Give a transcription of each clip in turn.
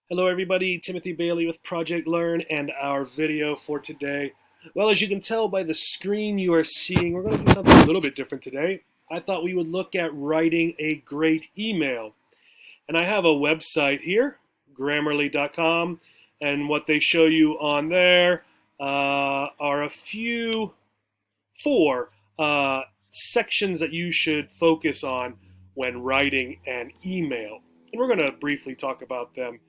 Hello everybody, Timothy Bailey with Project Learn and our video for today. Well, as you can tell by the screen you are seeing, we're going to do something a little bit different today. I thought we would look at writing a great email. And I have a website here, grammarly.com, and what they show you on there are four sections that you should focus on when writing an email. And we're going to briefly talk about them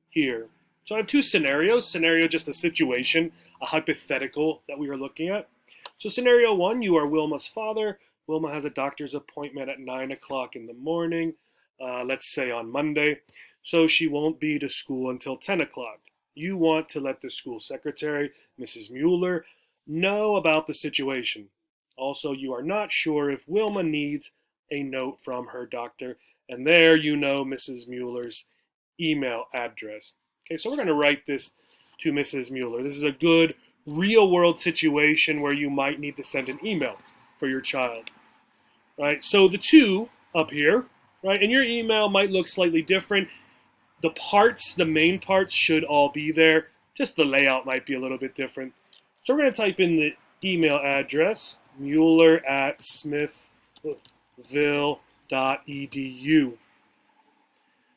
here. So I have two scenarios. Scenario, just a situation, a hypothetical that we are looking at. So scenario one, you are Wilma's father. Wilma has a doctor's appointment at 9 o'clock in the morning, let's say on Monday. So she won't be to school until 10 o'clock. You want to let the school secretary, Mrs. Mueller, know about the situation. Also, you are not sure if Wilma needs a note from her doctor, and there you know Mrs. Mueller's email address. Okay, so we're going to write this to Mrs. Mueller. This is a good real world situation where you might need to send an email for your child. Right? So the two up here, right, and your email might look slightly different. The parts, the main parts should all be there. Just the layout might be a little bit different. So we're going to type in the email address, mueller@smithville.edu.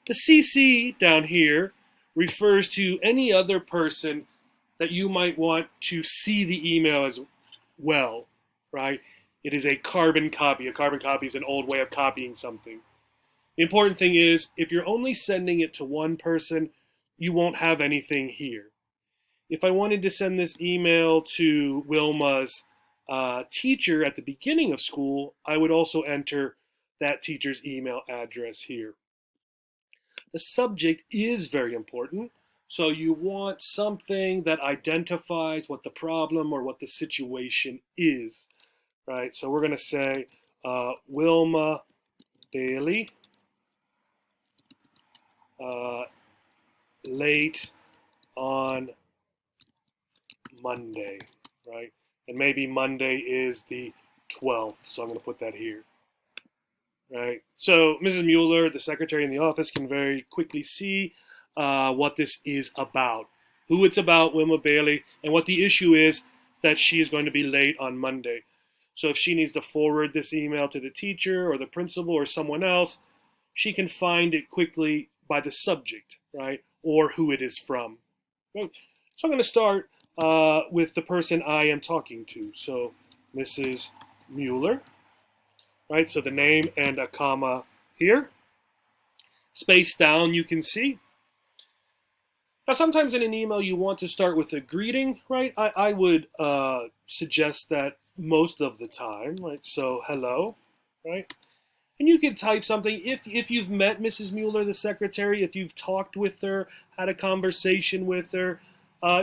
The CC down here refers to any other person that you might want to see the email as well, right? It is a carbon copy. A carbon copy is an old way of copying something. The important thing is, if you're only sending it to one person, you won't have anything here. If I wanted to send this email to Wilma's teacher at the beginning of school, I would also enter that teacher's email address here. The subject is very important. So you want something that identifies what the problem or what the situation is, right? So we're going to say Wilma Bailey, late on Monday, right? And maybe Monday is the 12th, so I'm going to put that here. Right. So Mrs. Mueller, the secretary in the office, can very quickly see what this is about, who it's about, Wilma Bailey, and what the issue is that she is going to be late on Monday. So if she needs to forward this email to the teacher or the principal or someone else, she can find it quickly by the subject, right, or who it is from. Right? So I'm going to start with the person I am talking to. So Mrs. Mueller. Right, so the name and a comma here. Space down, you can see. Now, sometimes in an email you want to start with a greeting, right? I would suggest that most of the time, right? So, hello, right? And you could type something if you've met Mrs. Mueller, the secretary, if you've talked with her, had a conversation with her.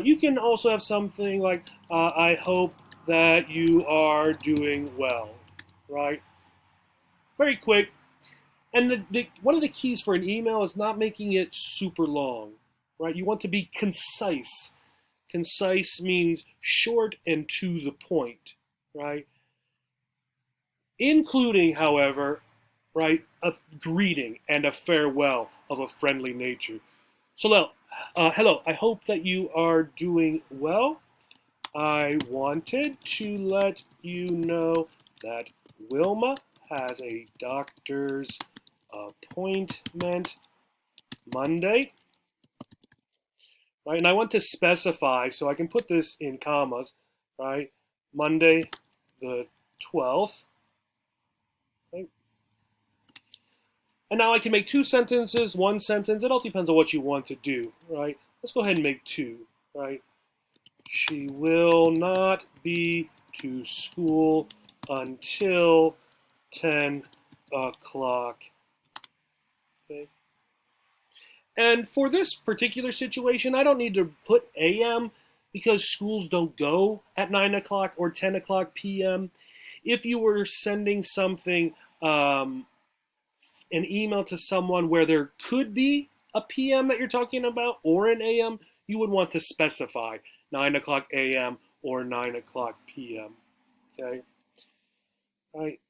You can also have something like, I hope that you are doing well, right? Very quick. And one of the keys for an email is not making it super long, right? You want to be concise. Concise means short and to the point, right? Including, however, right, a greeting and a farewell of a friendly nature. So, hello, I hope that you are doing well. I wanted to let you know that Wilma has a doctor's appointment Monday, right? And I want to specify, so I can put this in commas, right? Monday the 12th, right? And now I can make two sentences, one sentence. It all depends on what you want to do, right? Let's go ahead and make two, right? She will not be to school until 10 o'clock. Okay. And for this particular situation, I don't need to put AM because schools don't go at 9 o'clock or 10 o'clock p.m. If you were sending something, an email to someone where there could be a PM that you're talking about or an AM, you would want to specify 9 o'clock AM or 9 o'clock PM. Okay. All right.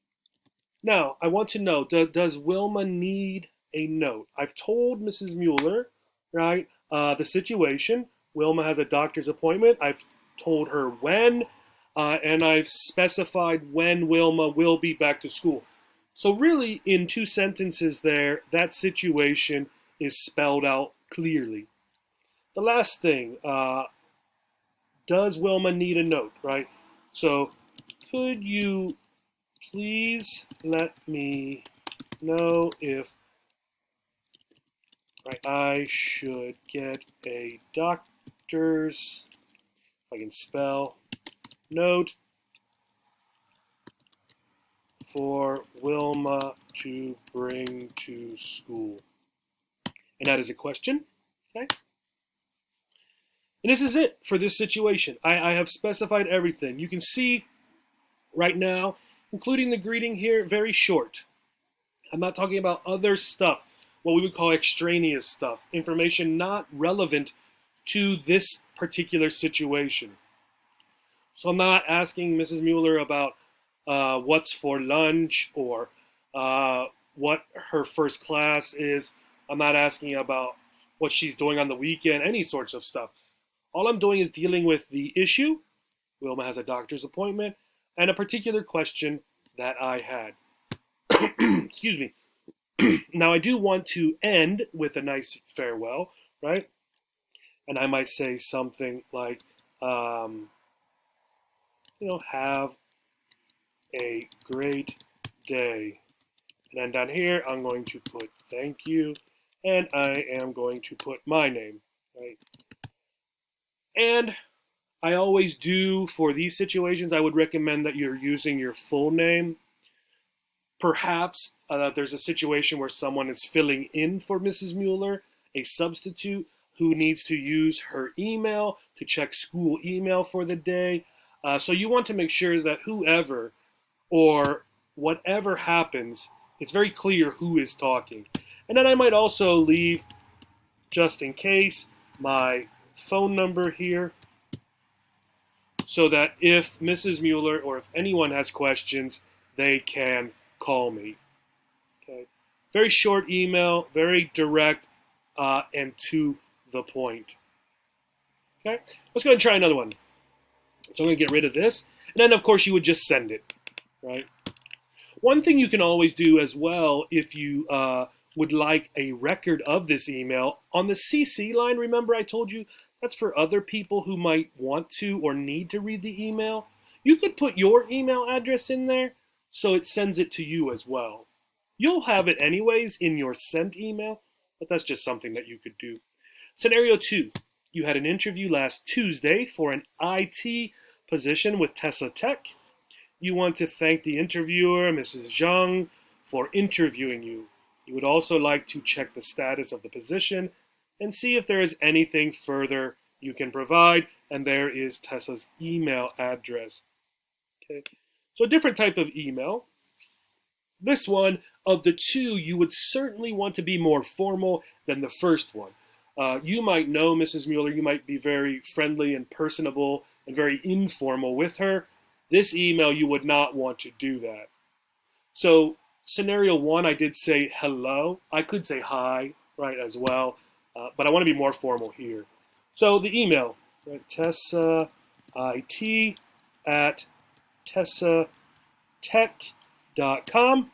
Now, I want to know, does Wilma need a note? I've told Mrs. Mueller right? The situation, Wilma has a doctor's appointment. I've told her when, and I've specified when Wilma will be back to school. So, really, in 2 sentences there, that situation is spelled out clearly. The last thing, does Wilma need a note, right? So, could you please let me know if, right, I should get a doctor's, if I can spell, note for Wilma to bring to school? And that is a question. Okay. And this is it for this situation. I have specified everything. You can see right now, including the greeting here, very short. I'm not talking about other stuff, what we would call extraneous stuff, information not relevant to this particular situation. So I'm not asking Mrs. Mueller about what's for lunch or what her first class is. I'm not asking about what she's doing on the weekend, any sorts of stuff. All I'm doing is dealing with the issue. Wilma has a doctor's appointment and a particular question that I had. Excuse me. Now, I do want to end with a nice farewell, right? And I might say something like, have a great day. And then down here, I'm going to put thank you, and I am going to put my name, right? And I always do, for these situations, I would recommend that you're using your full name. Perhaps there's a situation where someone is filling in for Mrs. Mueller, a substitute who needs to use her email to check school email for the day. So you want to make sure that whoever or whatever happens, it's very clear who is talking. And then I might also leave, just in case, my phone number here so that if Mrs. Mueller or if anyone has questions, they can call me. Okay. Very short email, very direct, and to the point. Okay. Let's go ahead and try another one. So I'm going to get rid of this. And then, of course, you would just send it. Right. One thing you can always do as well, if you would like a record of this email, on the CC line, remember I told you that's for other people who might want to or need to read the email. You could put your email address in there so it sends it to you as well. You'll have it anyways in your sent email, but that's just something that you could do. Scenario 2, you had an interview last Tuesday for an IT position with Tessa Tech. You want to thank the interviewer, Mrs. Zhang, for interviewing you. You would also like to check the status of the position and see if there is anything further you can provide, and there is Tessa's email address. Okay, so a different type of email. This one, of the two, you would certainly want to be more formal than the first one. You might know Mrs. Mueller, you might be very friendly and personable and very informal with her. This email, you would not want to do that. So scenario 1, I did say hello. I could say hi, right, as well. But I want to be more formal here. So the email, right, Tessa IT at tessatech.com.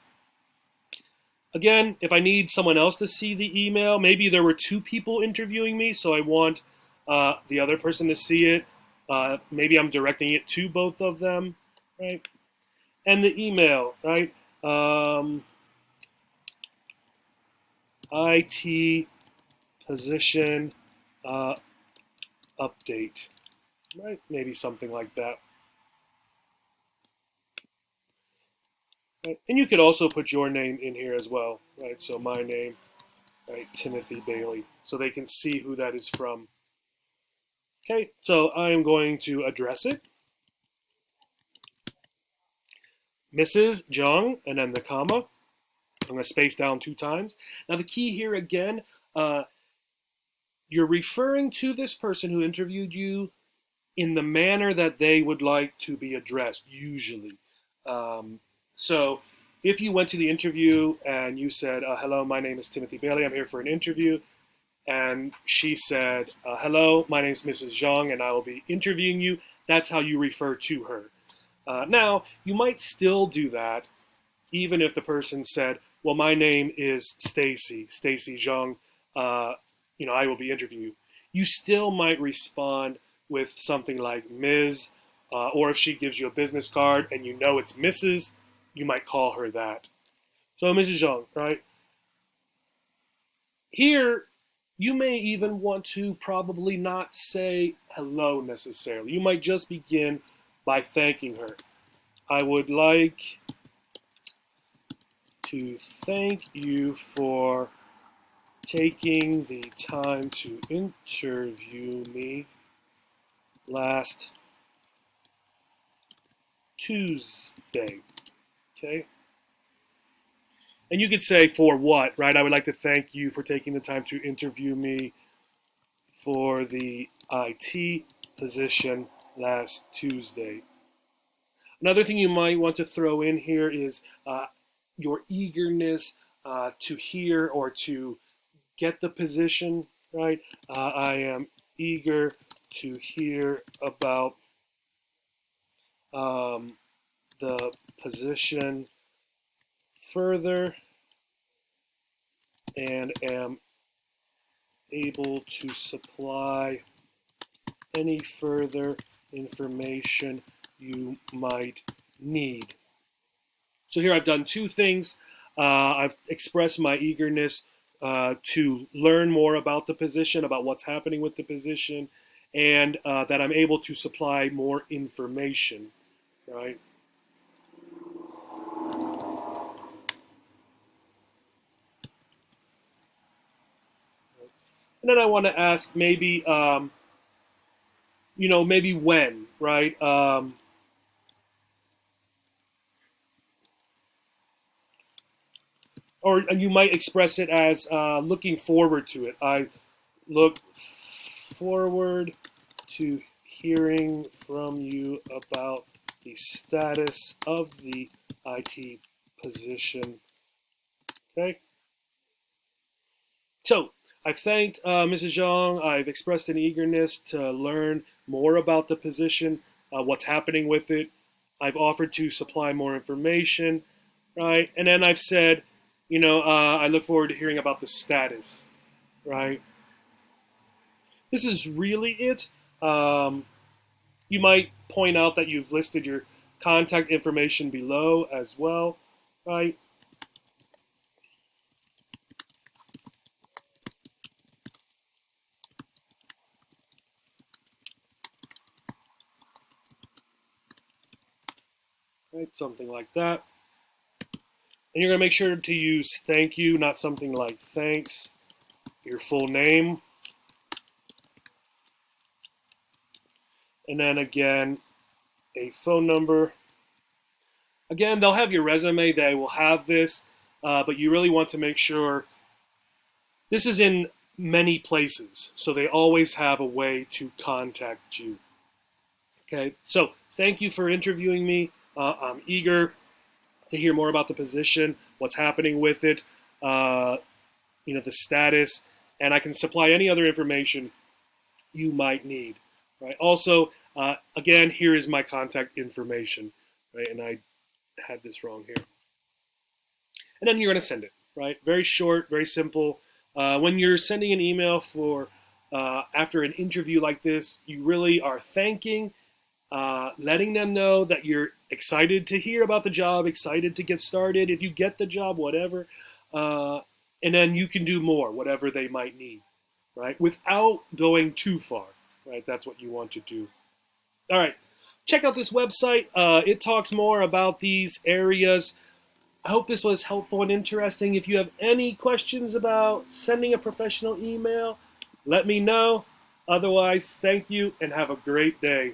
Again, if I need someone else to see the email, maybe there were 2 people interviewing me, so I want the other person to see it. Maybe I'm directing it to both of them, right? And the email, right? IT position update, right? Maybe something like that. Right? And you could also put your name in here as well, right? So my name, right? Timothy Bailey, so they can see who that is from. Okay, so I am going to address it. Mrs. Zhang, and then the comma. I'm going to space down 2 times. Now the key here again, you're referring to this person who interviewed you in the manner that they would like to be addressed, usually. So if you went to the interview and you said, hello, my name is Timothy Bailey, I'm here for an interview, and she said, hello, my name is Mrs. Zhang, and I will be interviewing you. That's how you refer to her. Now, you might still do that, even if the person said, well, my name is Stacy Zhang, I will be interviewing you. You still might respond with something like Ms., or if she gives you a business card and you know it's Mrs., you might call her that. So, Mrs. Zhang, right? Here, you may even want to probably not say hello necessarily. You might just begin by thanking her. I would like to thank you for taking the time to interview me last Tuesday. Okay? And you could say for what, right? I would like to thank you for taking the time to interview me for the IT position last Tuesday. Another thing you might want to throw in here is your eagerness to hear or to get the position, right? I am eager to hear about the position further and am able to supply any further information you might need. So here I've done two things. I've expressed my eagerness to learn more about the position, about what's happening with the position, and that I'm able to supply more information, right? And then I want to ask maybe, maybe when, right? Or you might express it as looking forward to it. I look forward to hearing from you about the status of the IT position. Okay? So, I've thanked Mrs. Zhang. I've expressed an eagerness to learn more about the position, what's happening with it. I've offered to supply more information, right? And then I've said, I look forward to hearing about the status, right? This is really it. You might point out that you've listed your contact information below as well, right? Right, something like that. And you're going to make sure to use thank you, not something like thanks, your full name. And then again, a phone number. Again, they'll have your resume. They will have this, but you really want to make sure this is in many places. So they always have a way to contact you. Okay, so thank you for interviewing me. I'm eager to hear more about the position, what's happening with it, the status, and I can supply any other information you might need. Right. Also, again, here is my contact information. Right, and I had this wrong here. And then you're going to send it. Right, very short, very simple. When you're sending an email for after an interview like this, you really are thanking. Letting them know that you're excited to hear about the job, excited to get started, if you get the job, whatever. And then you can do more, whatever they might need, right? Without going too far, right? That's what you want to do. All right, check out this website. It talks more about these areas. I hope this was helpful and interesting. If you have any questions about sending a professional email, let me know. Otherwise, thank you and have a great day.